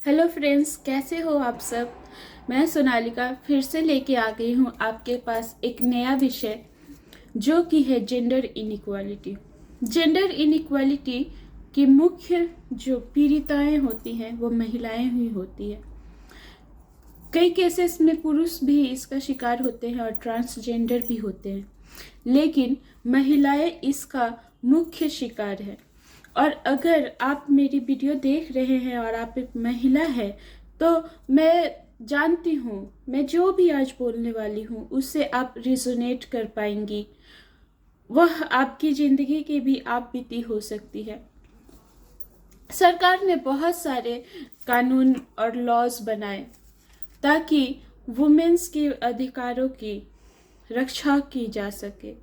Hello friends, कैसे हो आप सब। मैं सोनालिका फिर से लेके आ गई हूँ आपके पास एक नया विषय जो कि है जेंडर इनइक्वालिटी। जेंडर इनइक्वालिटी की मुख्य जो पीड़िताएं होती हैं वो महिलाएं ही होती हैं। कई केसेस में पुरुष भी इसका शिकार होते हैं और ट्रांसजेंडर भी होते हैं, लेकिन महिलाएं इसका मुख्य शिकार है। और अगर आप मेरी वीडियो देख रहे हैं और आप एक महिला है तो मैं जानती हूँ, मैं जो भी आज बोलने वाली हूँ उससे आप रिजोनेट कर पाएंगी। वह आपकी ज़िंदगी की भी आप बीती हो सकती है। सरकार ने बहुत सारे कानून और लॉज बनाए ताकि वुमेन्स के अधिकारों की रक्षा की जा सके,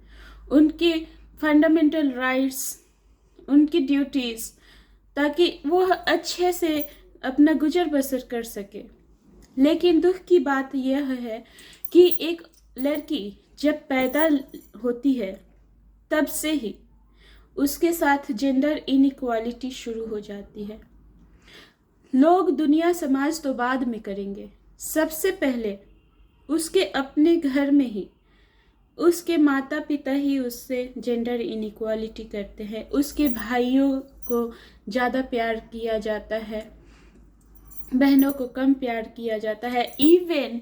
उनके फंडामेंटल राइट्स, उनकी ड्यूटीज़, ताकि वो अच्छे से अपना गुजर बसर कर सके। लेकिन दुख की बात यह है कि एक लड़की जब पैदा होती है तब से ही उसके साथ जेंडर इनइक्वालिटी शुरू हो जाती है। लोग, दुनिया, समाज तो बाद में करेंगे, सबसे पहले उसके अपने घर में ही उसके माता पिता ही उससे जेंडर इनइक्वालिटी करते हैं। उसके भाइयों को ज़्यादा प्यार किया जाता है, बहनों को कम प्यार किया जाता है। इवन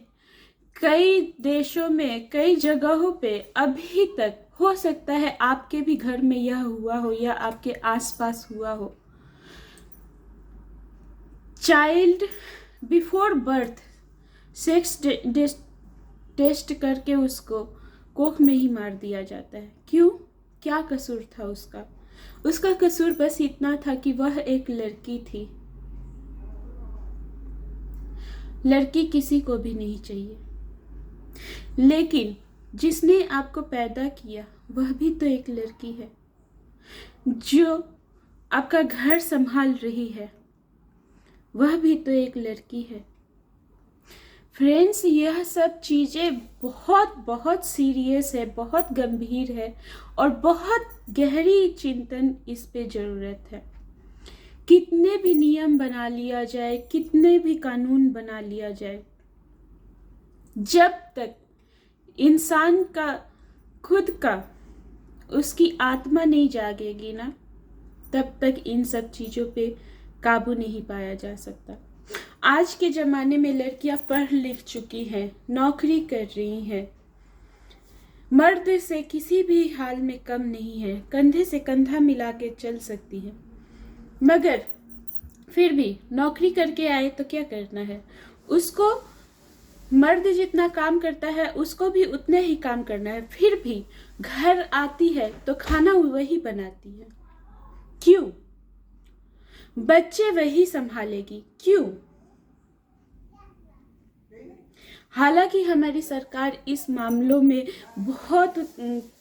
कई देशों में, कई जगहों पे अभी तक, हो सकता है आपके भी घर में यह हुआ हो या आपके आसपास हुआ हो, child before birth sex test करके उसको कोख में ही मार दिया जाता है। क्यों? क्या कसूर था उसका? उसका कसूर बस इतना था कि वह एक लड़की थी। लड़की किसी को भी नहीं चाहिए, लेकिन जिसने आपको पैदा किया वह भी तो एक लड़की है। जो आपका घर संभाल रही है वह भी तो एक लड़की है। फ्रेंड्स, यह सब चीज़ें बहुत बहुत सीरियस है, बहुत गंभीर है और बहुत गहरी चिंतन इस पे ज़रूरत है। कितने भी नियम बना लिया जाए, कितने भी कानून बना लिया जाए, जब तक इंसान का खुद का, उसकी आत्मा नहीं जागेगी ना, तब तक इन सब चीज़ों पे काबू नहीं पाया जा सकता। आज के ज़माने में लड़कियां पढ़ लिख चुकी हैं, नौकरी कर रही हैं, मर्द से किसी भी हाल में कम नहीं है, कंधे से कंधा मिला के चल सकती है। मगर फिर भी नौकरी करके आए तो क्या करना है, उसको मर्द जितना काम करता है उसको भी उतने ही काम करना है। फिर भी घर आती है तो खाना वही बनाती है। क्यों? बच्चे वही संभालेगी। क्यों? हालांकि हमारी सरकार इस मामलों में बहुत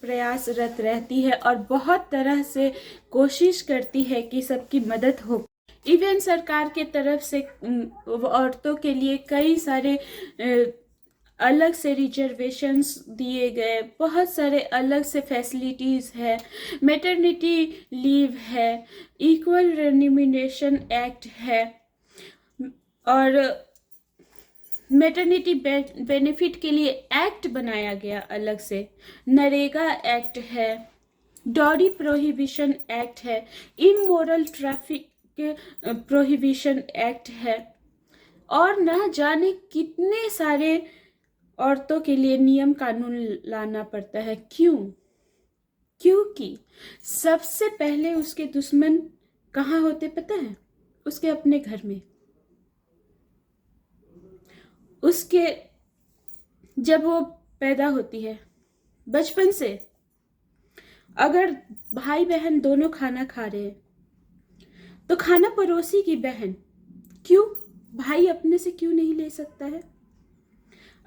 प्रयासरत रहती है और बहुत तरह से कोशिश करती है कि सबकी मदद हो। इवन सरकार के तरफ से औरतों के लिए कई सारे अलग से रिजर्वेशंस दिए गए, बहुत सारे अलग से फैसिलिटीज़ है, मैटरनिटी लीव है, इक्वल रेम्यूनरेशन एक्ट है, और मैटरनिटी बेनिफिट के लिए एक्ट बनाया गया अलग से, नरेगा एक्ट है, डॉरी प्रोहिबिशन एक्ट है, इमोरल ट्रैफिक प्रोहिबिशन एक्ट है, और न जाने कितने सारे औरतों के लिए नियम कानून लाना पड़ता है। क्यों? क्योंकि सबसे पहले उसके दुश्मन कहाँ होते पता है? उसके अपने घर में। उसके, जब वो पैदा होती है, बचपन से अगर भाई बहन दोनों खाना खा रहे हैं तो खाना पड़ोसी की बहन, क्यों? भाई अपने से क्यों नहीं ले सकता है?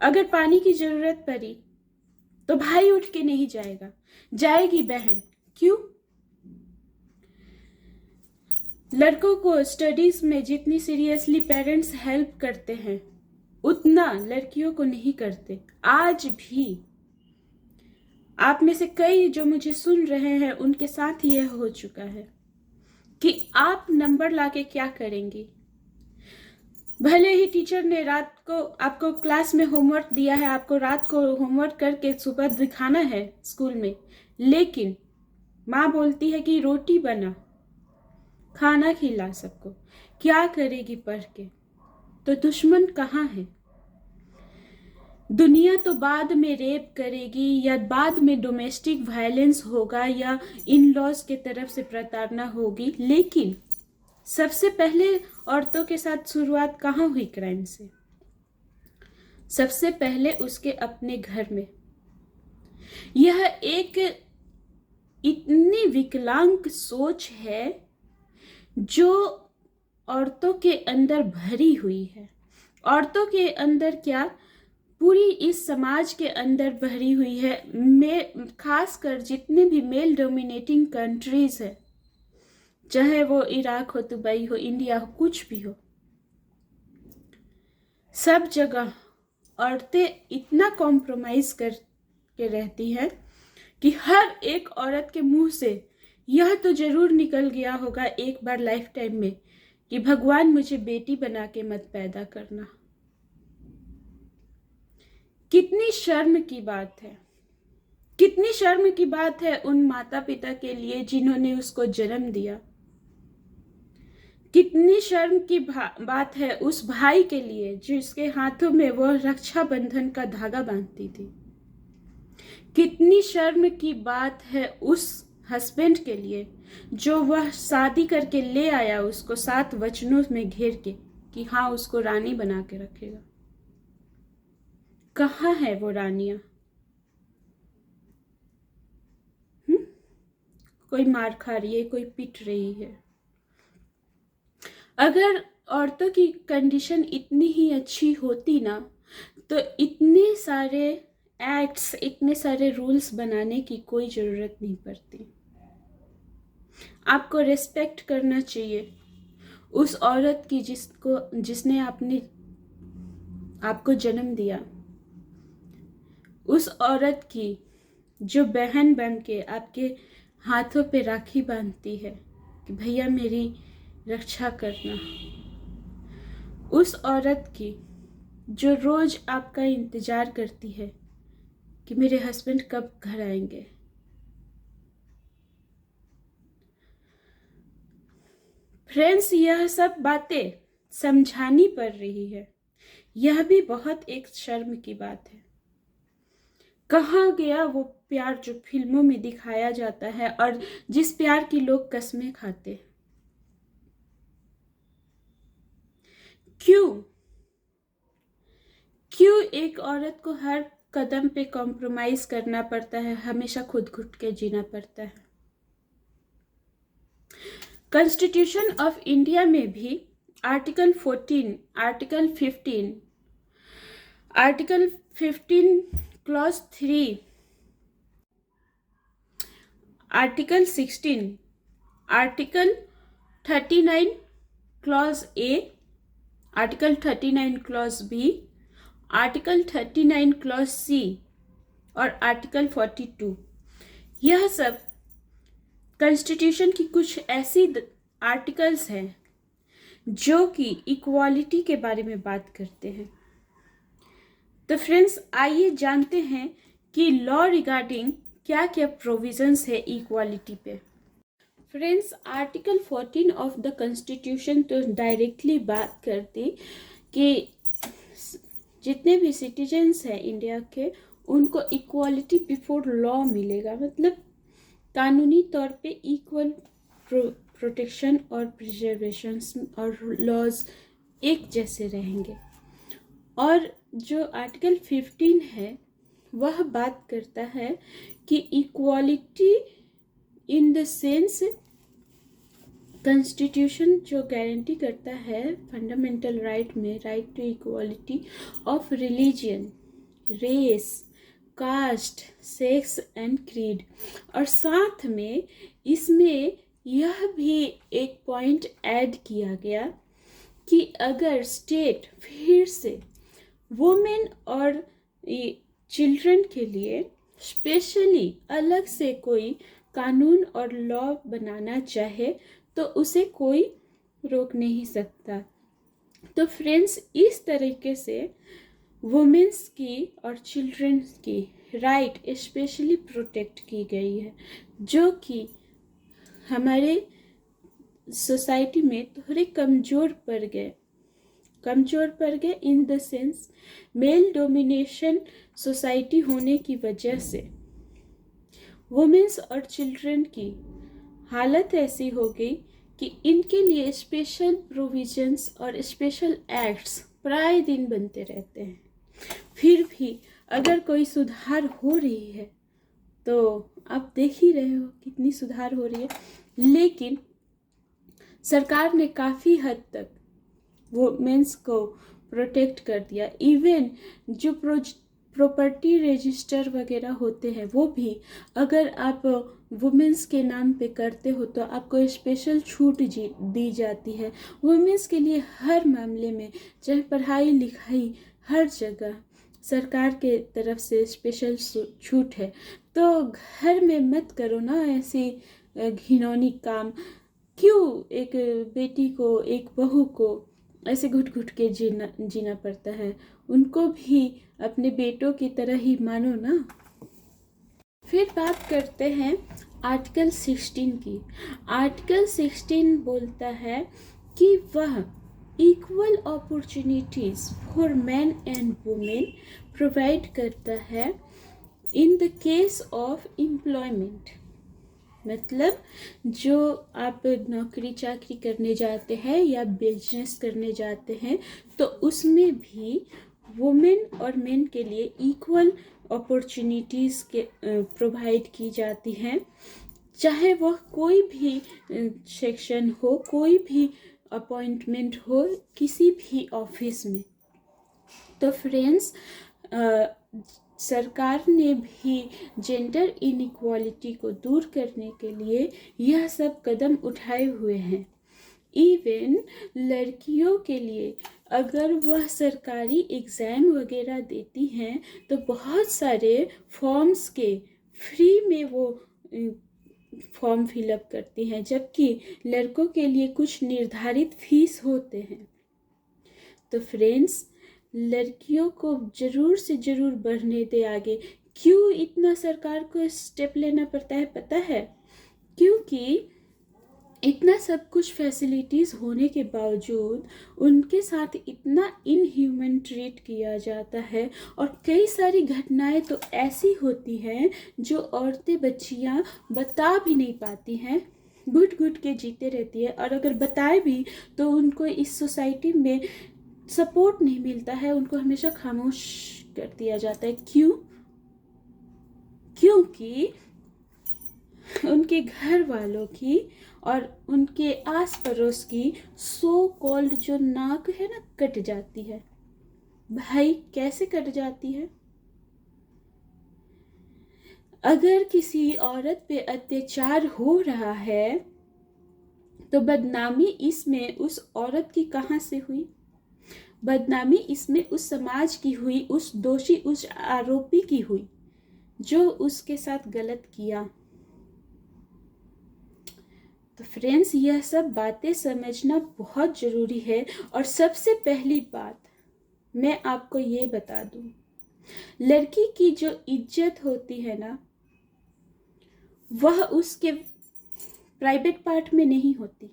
अगर पानी की जरूरत पड़ी तो भाई उठ के नहीं जाएगा, जाएगी बहन। क्यों? लड़कों को स्टडीज में जितनी सीरियसली पेरेंट्स हेल्प करते हैं उतना लड़कियों को नहीं करते। आज भी आप में से कई जो मुझे सुन रहे हैं उनके साथ यह हो चुका है कि आप नंबर लाके क्या करेंगी? भले ही टीचर ने रात को आपको क्लास में होमवर्क दिया है, आपको रात को होमवर्क करके सुबह दिखाना है स्कूल में, लेकिन माँ बोलती है कि रोटी बना, खाना खिला सबको, क्या करेगी पढ़ के? तो दुश्मन कहाँ है? दुनिया तो बाद में रेप करेगी, या बाद में डोमेस्टिक वायलेंस होगा, या इन लॉज के तरफ से प्रताड़ना होगी, लेकिन सबसे पहले औरतों के साथ शुरुआत कहाँ हुई क्राइम से? सबसे पहले उसके अपने घर में। यह एक इतनी विकलांग सोच है जो औरतों के अंदर भरी हुई है। औरतों के अंदर क्या, पूरी इस समाज के अंदर भरी हुई है। खासकर जितने भी मेल डोमिनेटिंग कंट्रीज है, चाहे वो इराक हो, दुबई हो, इंडिया हो, कुछ भी हो, सब जगह औरतें इतना कॉम्प्रोमाइज करके रहती हैं कि हर एक औरत के मुंह से यह तो जरूर निकल गया होगा एक बार लाइफ टाइम में कि भगवान मुझे बेटी बना के मत पैदा करना। कितनी शर्म की बात है, कितनी शर्म की बात है उन माता पिता के लिए जिन्होंने उसको जन्म दिया। कितनी शर्म की बात है उस भाई के लिए जिसके हाथों में वो रक्षाबंधन का धागा बांधती थी। कितनी शर्म की बात है उस हस्बैंड के लिए जो वह शादी करके ले आया उसको 7 वचनों में घेर के कि हाँ उसको रानी बना के रखेगा। कहाँ है वो रानियां? कोई मार खा रही है, कोई पिट रही है। अगर औरतों की कंडीशन इतनी ही अच्छी होती ना, तो इतने सारे एक्ट्स, इतने सारे रूल्स बनाने की कोई ज़रूरत नहीं पड़ती। आपको रिस्पेक्ट करना चाहिए उस औरत की जिसने आपको जन्म दिया, उस औरत की जो बहन बन के आपके हाथों पे राखी बांधती है कि भैया मेरी रक्षा करना, उस औरत की जो रोज आपका इंतजार करती है कि मेरे हस्बैंड कब घर आएंगे। फ्रेंड्स, यह सब बातें समझानी पड़ रही है, यह भी बहुत एक शर्म की बात है। कहाँ गया वो प्यार जो फिल्मों में दिखाया जाता है और जिस प्यार की लोग कसमें खाते हैं? क्यों एक औरत को हर कदम पे कॉम्प्रोमाइज करना पड़ता है, हमेशा खुद घुट के जीना पड़ता है? कॉन्स्टिट्यूशन ऑफ इंडिया में भी article 14, article 15 clause 3, article 16, article 39 clause A, article 39 clause B, article 39 clause C और आर्टिकल 42, यह सब कॉन्स्टिट्यूशन की कुछ ऐसी आर्टिकल्स हैं जो कि इक्वालिटी के बारे में बात करते हैं। तो फ्रेंड्स, आइए जानते हैं कि लॉ रिगार्डिंग क्या क्या प्रोविजंस है इक्वालिटी पे। Friends, article 14 of the constitution तो डायरेक्टली बात करती कि जितने भी सिटीजन्स हैं इंडिया के, उनको इक्वालिटी बिफोर लॉ मिलेगा, मतलब कानूनी तौर पे इक्वल प्रोटेक्शन और प्रिजर्वेशन और लॉज एक जैसे रहेंगे। और जो आर्टिकल 15 है वह बात करता है कि equality in the sense, constitution जो गारंटी करता है फंडामेंटल राइट में, right to equality of religion, race, caste, sex and creed. और साथ में इसमें यह भी एक पॉइंट ऐड किया गया कि अगर स्टेट फिर से वुमेन और चिल्ड्रन के लिए स्पेशली अलग से कोई कानून और लॉ बनाना चाहे तो उसे कोई रोक नहीं सकता। तो फ्रेंड्स, इस तरीके से वुमेन्स की और चिल्ड्रंस की राइट स्पेशली प्रोटेक्ट की गई है, जो कि हमारे सोसाइटी में थोड़े कमज़ोर पड़ गए इन the sense male domination society होने की वजह से वुमेन्स और चिल्ड्रन की हालत ऐसी हो गई कि इनके लिए स्पेशल प्रोविजंस और स्पेशल एक्ट्स प्राय दिन बनते रहते हैं। फिर भी अगर कोई सुधार हो रही है तो आप देख ही रहे हो कितनी सुधार हो रही है, लेकिन सरकार ने काफ़ी हद तक वुमेन्स को प्रोटेक्ट कर दिया। इवन जो प्रॉपर्टी रजिस्टर वगैरह होते हैं वो भी अगर आप वुमेन्स के नाम पे करते हो तो आपको स्पेशल छूट दी जाती है। वुमेन्स के लिए हर मामले में, चाहे पढ़ाई लिखाई, हर जगह सरकार के तरफ से स्पेशल छूट है। तो घर में मत करो ना ऐसी घिनौनी काम। क्यों एक बेटी को, एक बहू को ऐसे घुट घुट के जीना पड़ता है? उनको भी अपने बेटों की तरह ही मानो ना। फिर बात करते हैं आर्टिकल 16 की। आर्टिकल 16 बोलता है कि वह equal opportunities for man and women provide करता है in the case of employment. मतलब जो आप नौकरी चाकरी करने जाते हैं या बिजनेस करने जाते हैं तो उसमें भी वुमेन और मेन के लिए इक्वल अपॉर्चुनिटीज़ के प्रोवाइड की जाती हैं, चाहे वह कोई भी सेक्शन हो, कोई भी अपॉइंटमेंट हो, किसी भी ऑफिस में। तो फ्रेंड्स, सरकार ने भी जेंडर इनइक्वालिटी को दूर करने के लिए यह सब कदम उठाए हुए हैं। इवन लड़कियों के लिए अगर वह सरकारी एग्ज़ाम वगैरह देती हैं तो बहुत सारे फॉर्म्स के फ्री में वो फॉर्म फिलअप करती हैं, जबकि लड़कों के लिए कुछ निर्धारित फीस होते हैं। तो फ्रेंड्स, लड़कियों को ज़रूर से ज़रूर बढ़ने दे आगे। क्यों इतना सरकार को स्टेप लेना पड़ता है पता है? क्योंकि इतना सब कुछ फैसिलिटीज़ होने के बावजूद उनके साथ इतना इनह्यूमन ट्रीट किया जाता है, और कई सारी घटनाएं तो ऐसी होती हैं जो औरतें बच्चियां बता भी नहीं पाती हैं, घुट घुट के जीते रहती है। और अगर बताए भी तो उनको इस सोसाइटी में सपोर्ट नहीं मिलता है, उनको हमेशा खामोश कर दिया जाता है। क्यों? क्योंकि उनके घर वालों की और उनके आस पड़ोस की सो कॉल्ड जो नाक है ना, कट जाती है। भाई कैसे कट जाती है? अगर किसी औरत पे अत्याचार हो रहा है तो बदनामी इसमें उस औरत की कहाँ से हुई? बदनामी इसमें उस समाज की हुई, उस दोषी, उस आरोपी की हुई जो उसके साथ गलत किया। तो फ्रेंड्स, यह सब बातें समझना बहुत ज़रूरी है। और सबसे पहली बात मैं आपको ये बता दूं, लड़की की जो इज्जत होती है ना, वह उसके प्राइवेट पार्ट में नहीं होती।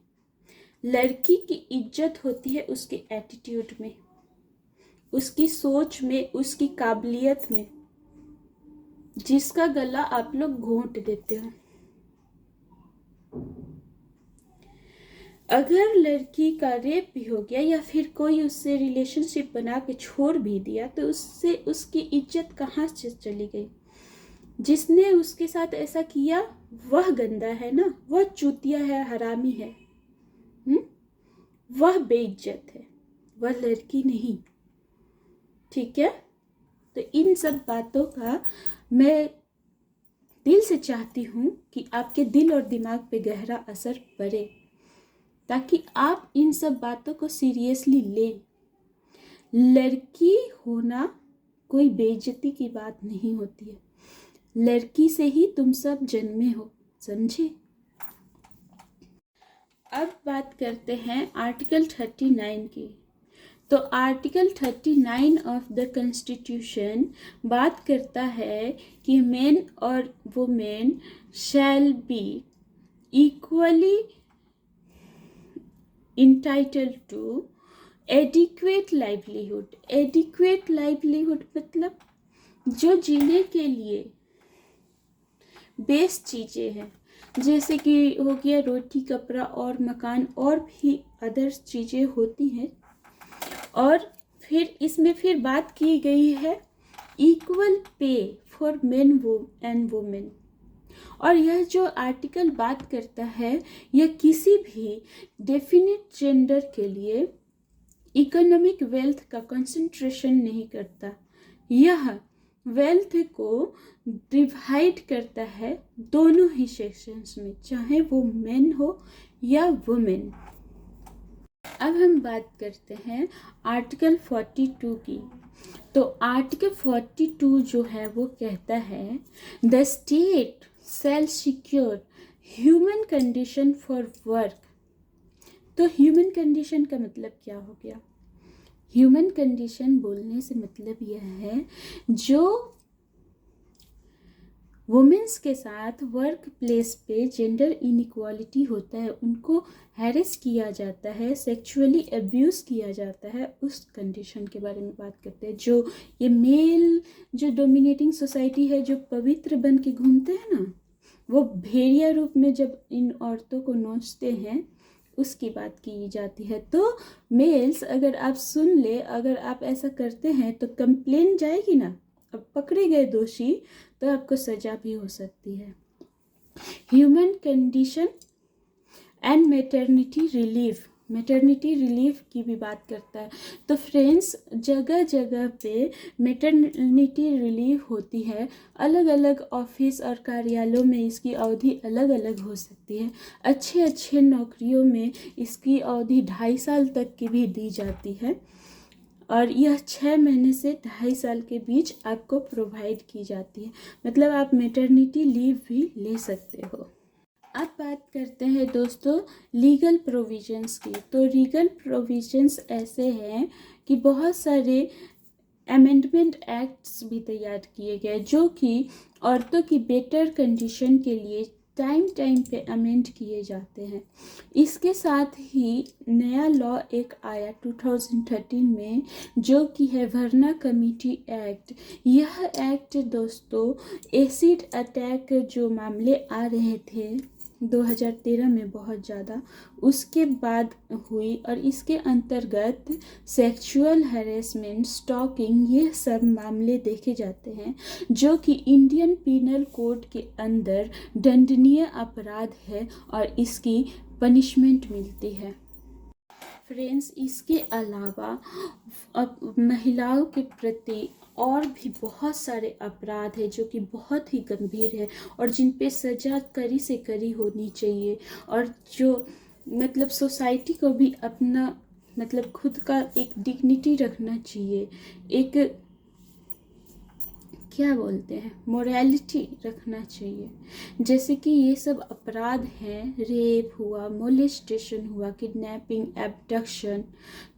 लड़की की इज्जत होती है उसके एटीट्यूड में, उसकी सोच में, उसकी काबिलियत में, जिसका गला आप लोग घोंट देते हो। अगर लड़की का रेप भी हो गया या फिर कोई उससे रिलेशनशिप बना के छोड़ भी दिया तो उससे उसकी इज्जत कहाँ से चली गई? जिसने उसके साथ ऐसा किया वह गंदा है ना, वह चूतिया है, हरामी है, वह बेइज्जत है, वह लड़की नहीं। ठीक है? तो इन सब बातों का मैं दिल से चाहती हूँ कि आपके दिल और दिमाग पे गहरा असर पड़े, ताकि आप इन सब बातों को सीरियसली लें। लड़की होना कोई बेइज्जती की बात नहीं होती है। लड़की से ही तुम सब जन्मे हो, समझे? अब बात करते हैं आर्टिकल 39 की। तो आर्टिकल 39 ऑफ द कॉन्स्टिट्यूशन बात करता है कि मेन और women shall be equally entitled to adequate livelihood. Adequate livelihood मतलब जो जीने के लिए बेस्ट चीज़ें हैं, जैसे कि हो गया रोटी, कपड़ा और मकान, और भी अदर्स चीज़ें होती हैं। और फिर इसमें फिर बात की गई है equal pay for main and women. और यह जो आर्टिकल बात करता है, यह किसी भी डेफिनेट जेंडर के लिए इकोनॉमिक वेल्थ का कंसंट्रेशन नहीं करता। यह वेल्थ को डिवाइड करता है दोनों ही सेक्शंस में, चाहे वो मेन हो या वुमेन। अब हम बात करते हैं आर्टिकल 42 की। तो आर्टिकल 42 जो है वो कहता है the state shall secure human condition for work. तो ह्यूमन कंडीशन का मतलब क्या हो गया? ह्यूमन कंडीशन बोलने से मतलब यह है जो वुमेन्स के साथ वर्क प्लेस पे जेंडर इनइक्वालिटी होता है, उनको हैरेस किया जाता है, सेक्सुअली अब्यूज़ किया जाता है, उस कंडीशन के बारे में बात करते हैं। जो ये मेल जो डोमिनेटिंग सोसाइटी है, जो पवित्र बन के घूमते हैं ना, वो भेड़िया रूप में जब इन औरतों को नोचते हैं, उसकी बात की जाती है। तो मेल्स, अगर आप सुन ले, अगर आप ऐसा करते हैं तो कंप्लेन जाएगी ना, अब पकड़े गए दोषी तो आपको सजा भी हो सकती है। Human condition and maternity relief, maternity relief की भी बात करता है। तो फ्रेंड्स, जगह जगह पे मैटरनिटी रिलीफ होती है, अलग अलग ऑफिस और कार्यालयों में इसकी अवधि अलग अलग हो सकती है। अच्छे अच्छे नौकरियों में इसकी अवधि 2.5 साल तक की भी दी जाती है, और यह 6 महीने से 2.5 साल के बीच आपको प्रोवाइड की जाती है। मतलब आप मैटरनिटी लीव भी ले सकते हो। अब बात करते हैं दोस्तों लीगल प्रोविजंस की। तो लीगल प्रोविजंस ऐसे हैं कि बहुत सारे अमेंडमेंट एक्ट्स भी तैयार किए गए जो कि औरतों की बेटर कंडीशन के लिए टाइम टाइम पे अमेंड किए जाते हैं। इसके साथ ही नया लॉ एक आया 2013 में, जो कि है वर्ना कमेटी एक्ट। यह एक्ट दोस्तों एसिड अटैक जो मामले आ रहे थे 2013 में बहुत ज़्यादा, उसके बाद हुई, और इसके अंतर्गत सेक्सुअल हैरेसमेंट, स्टॉकिंग, ये सब मामले देखे जाते हैं, जो कि इंडियन पीनल कोड के अंदर दंडनीय अपराध है और इसकी पनिशमेंट मिलती है। फ्रेंड्स, इसके अलावा अब महिलाओं के प्रति और भी बहुत सारे अपराध है जो कि बहुत ही गंभीर है और जिन पे सजा कड़ी से कड़ी होनी चाहिए, और जो मतलब सोसाइटी को भी अपना मतलब खुद का एक डिग्निटी रखना चाहिए, एक क्या बोलते हैं मोरालिटी रखना चाहिए। जैसे कि ये सब अपराध हैं, रेप हुआ, मोलेस्टेशन हुआ, kidnapping, abduction,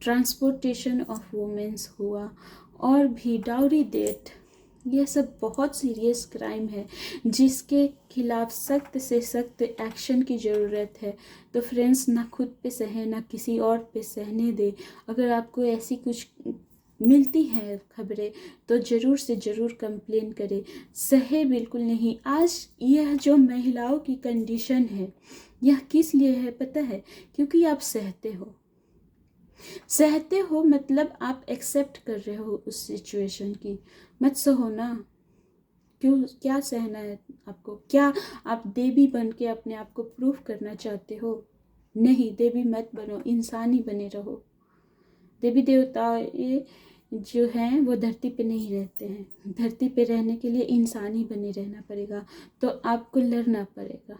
transportation of womens हुआ, और भी डाउरी डेथ, यह सब बहुत सीरियस क्राइम है जिसके खिलाफ सख्त से सख्त एक्शन की ज़रूरत है। तो फ्रेंड्स, ना खुद पे सहे ना किसी और पे सहने दे। अगर आपको ऐसी कुछ मिलती हैं खबरें तो ज़रूर से ज़रूर कंप्लेन करें, सहे बिल्कुल नहीं। आज यह जो महिलाओं की कंडीशन है, यह किस लिए है पता है? क्योंकि आप सहते हो। सहते हो मतलब आप एक्सेप्ट कर रहे हो उस सिचुएशन की। मत सहो ना, क्यों, क्या सहना है आपको? क्या आप देवी बन के अपने आप को प्रूफ करना चाहते हो? नहीं, देवी मत बनो, इंसानी बने रहो। देवी देवता ये जो हैं वो धरती पे नहीं रहते हैं। धरती पे रहने के लिए इंसानी बने रहना पड़ेगा, तो आपको लड़ना पड़ेगा।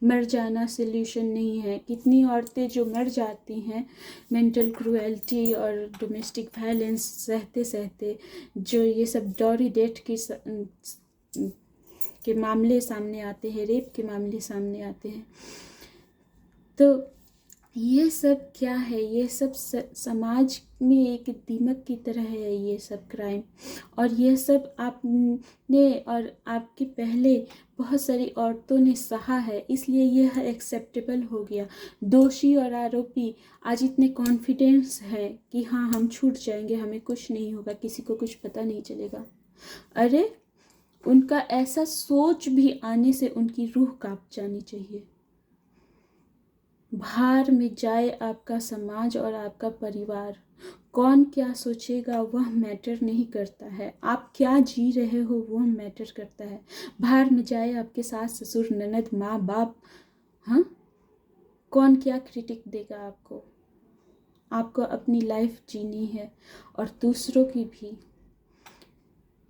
मर जाना सल्यूशन नहीं है। कितनी औरतें जो मर जाती हैं मेंटल क्रूएल्टी और डोमेस्टिक वायलेंस सहते सहते, जो ये सब डॉरी डेथ के मामले सामने आते हैं, रेप के मामले सामने आते हैं। तो ये सब क्या है? ये सब समाज में एक दीमक की तरह है ये सब क्राइम। और ये सब आपने और आपके पहले बहुत सारी औरतों ने सहा है, इसलिए यह एक्सेप्टेबल हो गया। दोषी और आरोपी आज इतने कॉन्फिडेंस है कि हाँ हम छूट जाएंगे, हमें कुछ नहीं होगा, किसी को कुछ पता नहीं चलेगा। अरे उनका ऐसा सोच भी आने से उनकी रूह कांप जानी चाहिए। भार में जाए आपका समाज और आपका परिवार। कौन क्या सोचेगा वह मैटर नहीं करता है, आप क्या जी रहे हो वह मैटर करता है। भार में जाए आपके सास ससुर ननद माँ बाप। हाँ, कौन क्या क्रिटिक देगा आपको? आपको अपनी लाइफ जीनी है और दूसरों की भी।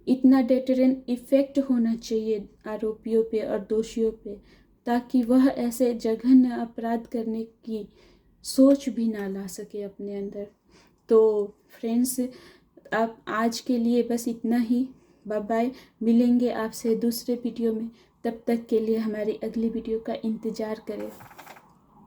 इतना डेटरेंट इफेक्ट होना चाहिए आरोपियों पे और दोषियों पे, ताकि वह ऐसे जघन्य अपराध करने की सोच भी ना ला सके अपने अंदर। तो फ्रेंड्स, आप आज के लिए बस इतना ही। Bye bye. मिलेंगे आपसे दूसरे वीडियो में, तब तक के लिए हमारी अगली वीडियो का इंतज़ार करें।